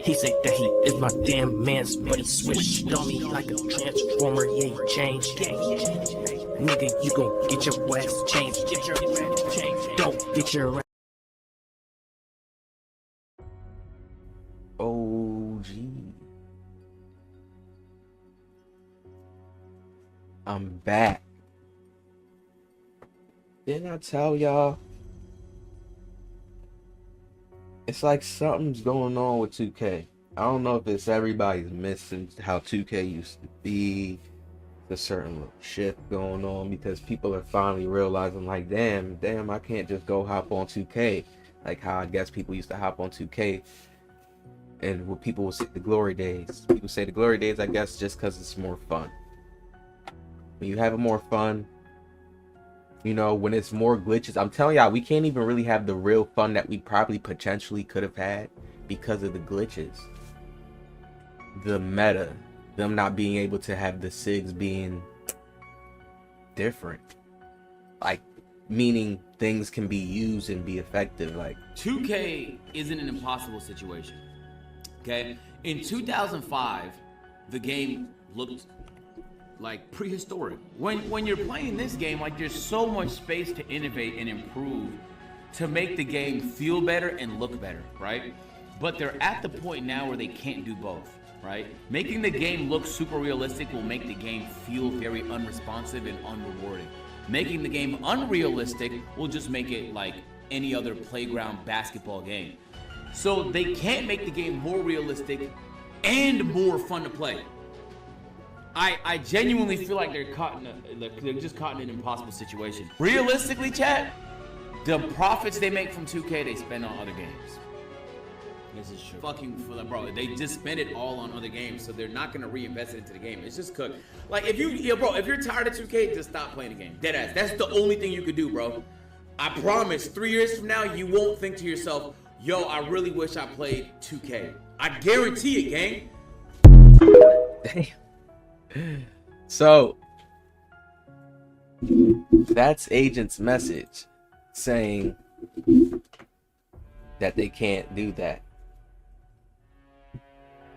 He said that he is my damn man's, but he switched on me like a transformer. Yeah, he changed. Nigga, you gon' get your ass changed. Don't get your ass. OG. I'm back. Didn't I tell y'all? It's like something's going on with 2K. I don't know if it's everybody's missing how 2K used to be. There's a certain little shift going on because people are finally realizing, like, damn, I can't just go hop on 2K. Like how I guess people used to hop on 2K. And what people will say the glory days. People say the glory days, I guess, just because it's more fun. When you have more fun, you know, when it's more glitches, I'm telling y'all, we can't even really have the real fun that we probably potentially could have had because of the glitches. The meta, them not being able to have the SIGs being different. Like, meaning things can be used and be effective. Like 2K isn't an impossible situation. Okay? In 2005, the game looked like prehistoric. When you're playing this game, like there's so much space to innovate and improve to make the game feel better and look better, right? But they're at the point now where they can't do both, right? Making the game look super realistic will make the game feel very unresponsive and unrewarding. Making the game unrealistic will just make it like any other playground basketball game. So they can't make the game more realistic and more fun to play. I genuinely feel like they're just caught in an impossible situation. Realistically, chat, the profits they make from 2K they spend on other games. This is true. Fucking bro, they just spend it all on other games, so they're not gonna reinvest it into the game. It's just cooked. Like if you're tired of 2K, just stop playing the game. Deadass. That's the only thing you could do, bro. I promise, 3 years from now, you won't think to yourself, yo, I really wish I played 2K. I guarantee it, gang. damn. So that's Agent's message saying that they can't do that.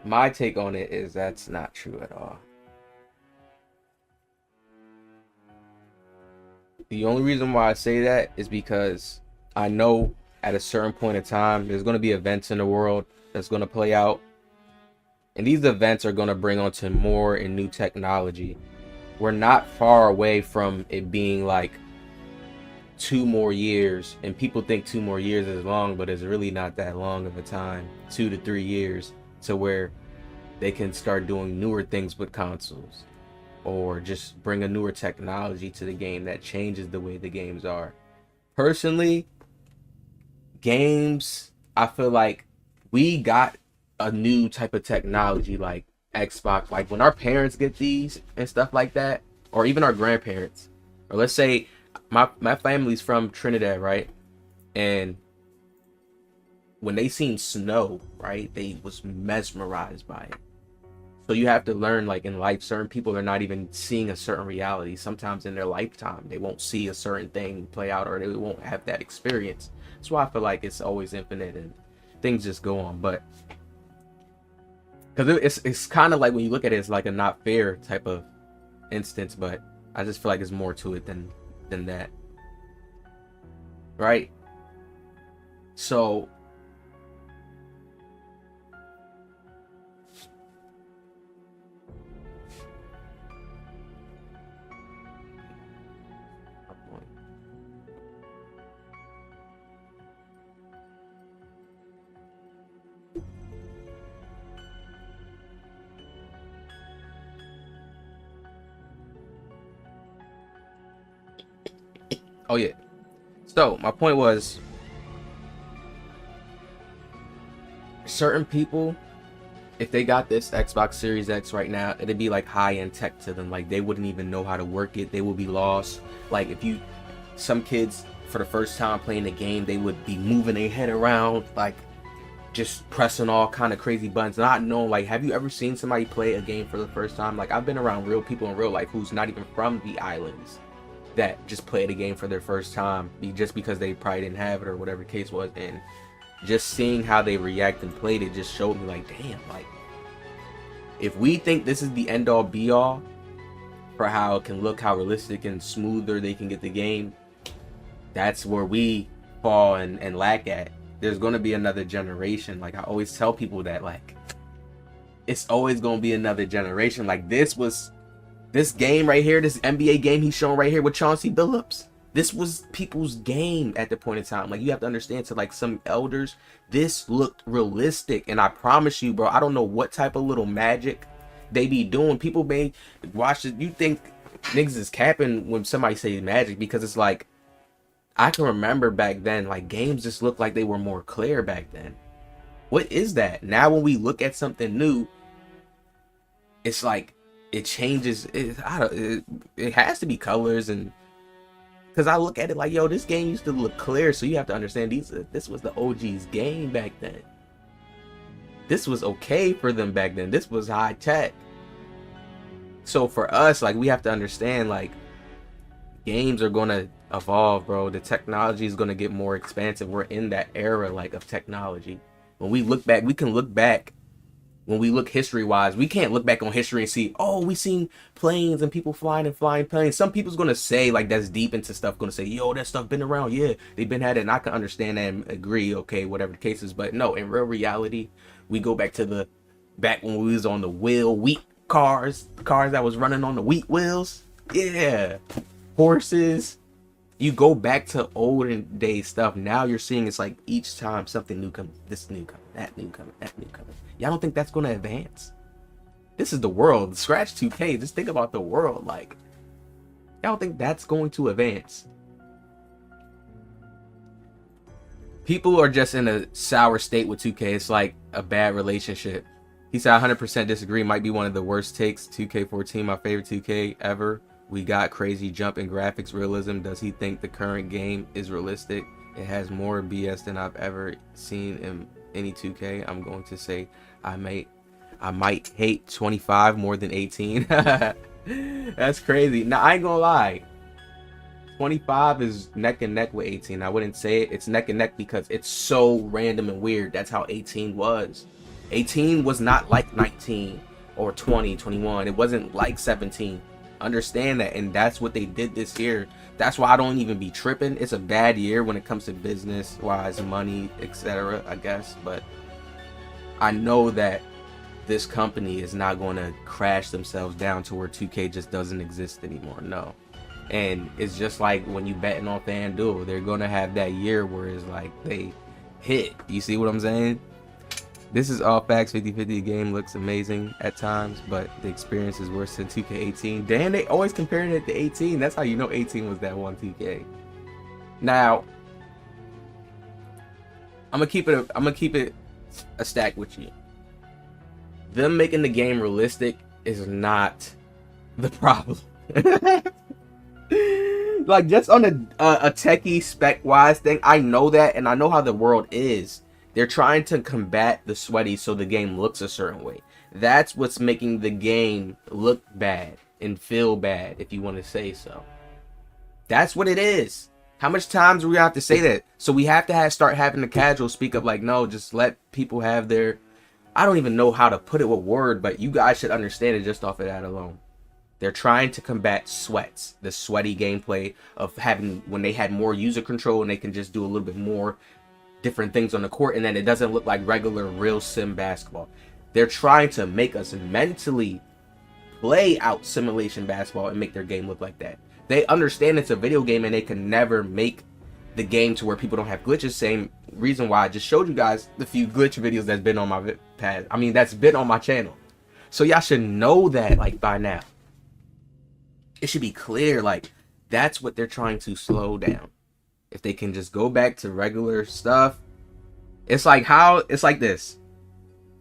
My take on it is that's not true at all. The only reason why I say that is because I know at a certain point in time there's going to be events in the world that's going to play out. And these events are going to bring onto more and new technology. We're not far away from it being like 2 more years. And people think 2 more years is long, but it's really not that long of a time. 2 to 3 years to where they can start doing newer things with consoles. Or just bring a newer technology to the game that changes the way the games are. Personally, games, I feel like we got a new type of technology like Xbox. Like when our parents get these and stuff like that, or even our grandparents, or let's say my family's from Trinidad, right? And when they seen snow, right, they was mesmerized by it. So you have to learn, like in life, certain people are not even seeing a certain reality. Sometimes in their lifetime, they won't see a certain thing play out, or they won't have that experience. That's why I feel like it's always infinite and things just go on. But because it's kind of like when you look at it, it's like a not fair type of instance. But I just feel like there's more to it than that, right? So oh yeah. So my point was, certain people, if they got this Xbox Series X right now, it'd be like high-end tech to them. Like they wouldn't even know how to work it. They would be lost. Like some kids for the first time playing the game, they would be moving their head around, like just pressing all kind of crazy buttons, not knowing. Like, have you ever seen somebody play a game for the first time? Like, I've been around real people in real life who's not even from the islands that just played a game for their first time just because they probably didn't have it or whatever the case was, and just seeing how they react and played it just showed me like, damn, like if we think this is the end all be all for how it can look, how realistic and smoother they can get the game, that's where we fall and lack at. There's going to be another generation. Like I always tell people that, like, it's always going to be another generation. Like this game right here, this NBA game he's showing right here with Chauncey Billups, this was people's game at the point in time. Like you have to understand, to like some elders, this looked realistic. And I promise you, bro, I don't know what type of little magic they be doing. People may watch it. You think niggas is capping when somebody say magic, because it's like, I can remember back then, like games just looked like they were more clear back then. What is that? Now when we look at something new, it's like it changes. It has to be colors, and because I look at it like, yo, this game used to look clear. So you have to understand, this was the OG's game back then. This was okay for them back then. This was high tech. So for us, like, we have to understand, like, games are gonna evolve, bro. The technology is gonna get more expansive. We're in that era, like, of technology. When we look back, we can look back. When we look history-wise, we can't look back on history and see, oh, we seen planes and people flying planes. Some people's gonna say, like, that's deep into stuff, gonna say, yo, that stuff been around. Yeah, they've been had it, and I can understand that and agree, okay, whatever the case is. But no, in real reality, we go back to back when we was on the wheat cars that was running on the wheat wheels. Yeah, horses. You go back to olden day stuff. Now you're seeing it's like each time something new comes, this new coming, that new coming, that new coming. Y'all don't think that's gonna advance? This is the world. Scratch 2K. Just think about the world. Like, y'all don't think that's going to advance? People are just in a sour state with 2K. It's like a bad relationship. He said, 100% disagree. Might be one of the worst takes. 2K14, my favorite 2K ever. We got crazy jump in graphics realism. Does he think the current game is realistic? It has more BS than I've ever seen in any 2K. I'm going to say I might hate 25 more than 18. That's crazy. Now, I ain't gonna lie. 25 is neck and neck with 18. I wouldn't say it. It's neck and neck because it's so random and weird. That's how 18 was. 18 was not like 19 or 20, 21. It wasn't like 17. Understand that. And that's what they did this year. That's why I don't even be tripping. It's a bad year when it comes to business wise, money, etc., I guess. But I know that this company is not going to crash themselves down to where 2K just doesn't exist anymore. No. And it's just like when you betting on FanDuel, they're going to have that year where it's like they hit. You see what I'm saying? This is all facts. 50-50. The game looks amazing at times, but the experience is worse than 2K18. Damn, they always comparing it to 18. That's how you know 18 was that one 2K. Now, I'm gonna keep it a stack with you. Them making the game realistic is not the problem. Like, just on a techie spec wise thing, I know that, and I know how the world is. They're trying to combat the sweaty so the game looks a certain way. That's what's making the game look bad and feel bad, if you want to say so. That's what it is. How much times do we have to say that? So we have to start having the casual speak up like, no, just let people have their... I don't even know how to put it with word, but you guys should understand it just off of that alone. They're trying to combat sweats, the sweaty gameplay of having, when they had more user control and they can just do a little bit more different things on the court, and then it doesn't look like regular real sim basketball. They're trying to make us mentally play out simulation basketball and make their game look like that. They understand it's a video game and they can never make the game to where people don't have glitches. Same reason why I just showed you guys the few glitch videos that's been on my pad. I mean, that's been on my channel. So y'all should know that, like, by now. It should be clear, like, that's what they're trying to slow down. If they can just go back to regular stuff. It's like this.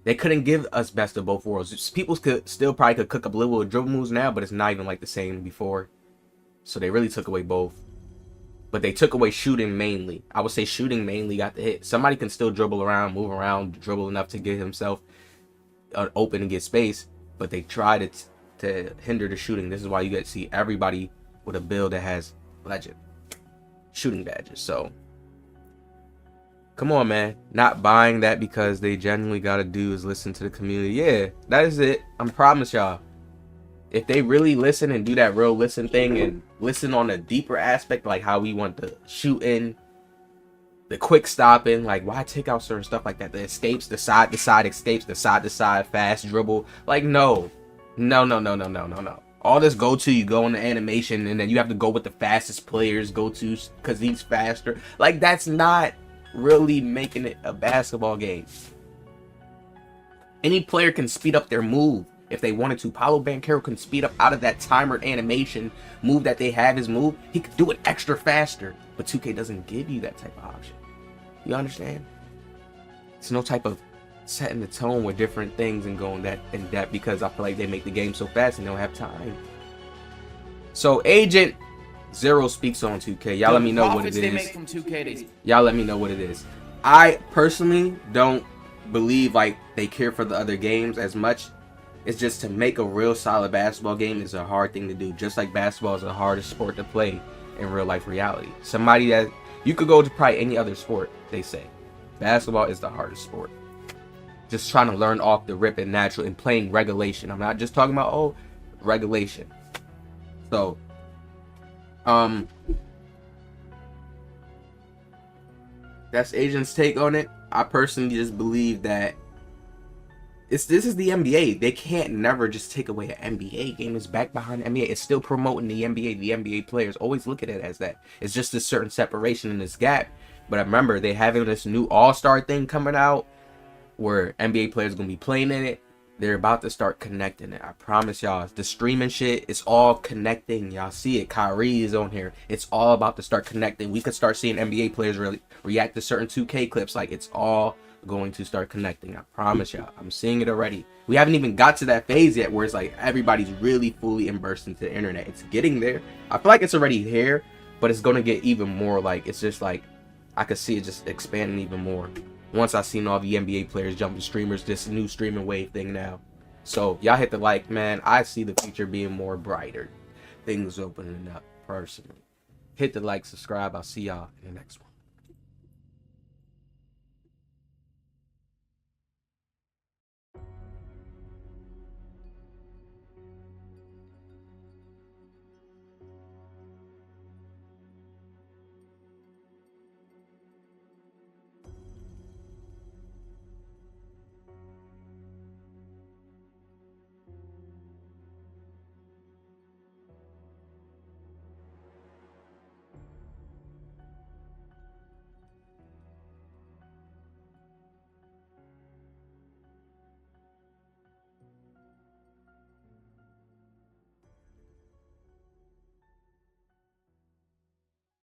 They couldn't give us best of both worlds. People could cook up a little dribble moves now, but it's not even like the same before. So they really took away both. But they took away shooting mainly. I would say shooting mainly got the hit. Somebody can still dribble around, move around, dribble enough to get himself open and get space. But they tried to hinder the shooting. This is why you get to see everybody with a build that has legend shooting badges. So Come on, man. Not buying that because they genuinely gotta do is listen to the community. Yeah, that is it. I promise y'all. If they really listen and do that real listen thing and listen on a deeper aspect, like how we want the shooting, the quick stopping, like why take out certain stuff like that? The escapes, the side to side escapes, the side to side fast dribble. Like no. All this go to, you go in the animation and then you have to go with the fastest players go to because he's faster. Like that's not really making it a basketball game. Any player can speed up their move if they wanted to. Paolo Banchero can speed up out of that timered animation move that they have his move. He could do it extra faster, but 2K doesn't give you that type of option. You understand? It's no type of setting the tone with different things and going that in depth because I feel like they make the game so fast and they don't have time. So Agent Zero speaks on 2K. Y'all let me know what it They is. make from 2K, Y'all let me know what it is. I personally don't believe like they care for the other games as much. It's just to make a real solid basketball game is a hard thing to do. Just like basketball is the hardest sport to play in real life reality. Somebody that you could go to probably any other sport, they say. Basketball is the hardest sport. Just trying to learn off the rip and natural and playing regulation. I'm not just talking about, oh, regulation. So, that's Agent's take on it. I personally just believe that this is the NBA. They can't never just take away an NBA game. It's back behind the NBA. It's still promoting the NBA. The NBA players always look at it as that. It's just a certain separation in this gap. But remember, they having this new All-Star thing coming out where NBA players are going to be playing in it. They're about to start connecting it. I promise y'all. The streaming shit, it's all connecting. Y'all see it. Kyrie is on here. It's all about to start connecting. We could start seeing NBA players really react to certain 2K clips. Like, it's all going to start connecting. I promise y'all. I'm seeing it already. We haven't even got to that phase yet where it's like everybody's really fully immersed into the internet. It's getting there. I feel like it's already here, but it's going to get even more like, it's just like, I could see it just expanding even more. Once I seen all the NBA players jumping streamers, this new streaming wave thing now. So y'all hit the like, man. I see the future being more brighter. Things opening up personally. Hit the like, subscribe. I'll see y'all in the next one.